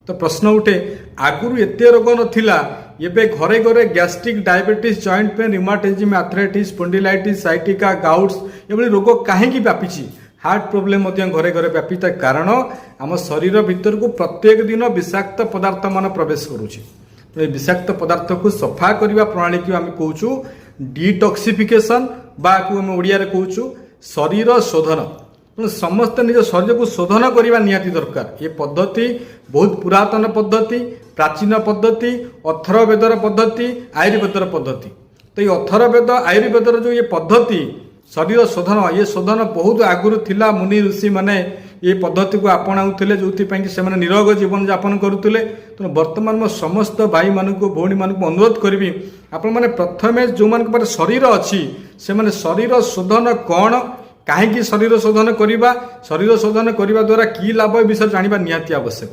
तो प्रश्न उठे आगुरी एते रोग नथिला एबे घरे घरे gastric diabetes joint pain rheumatism arthritis spondylitis sciatica gouts एभली रोग कहीं व्यापी हार्ट प्रोब्लेम घरे घरे व्यापी कारण आम शरीर भीतर को प्रत्येक दिन विषाक्त पदार्थ मान प्रवेश करुच्चे विषाक्त पदार्थ को सफा करने प्रणाली को आम कहूँ डिटॉक्सिफिकेशन बा ओडिया कहूँ शरीर शोधन समस्त निज शरीर को शोधन करने निहाती दरकार ये पद्धति बहुत पुरातन पद्धति प्राचीन पद्धति अथर्ववेदर पद्धति आयुर्वेदर पद्धति तो ये अथर्ववेद आयुर्वेदर जो ये पद्धति शरीर शोधन ये शोधन बहुत आगुरी थिला मुनि ऋषि माने ये पद्धति को आपणाऊले जो से निरोग जीवन यापन करुले तो बर्तमान मो समस्त भाई मान भौणी मान अनुरोध करी आपण मैंने प्रथमे जो मान शरीर अच्छी से शरीर शोधन कौन कहीं शरीर शोधन करने द्वारा की लाभ विषय जानवा निहाती आवश्यक।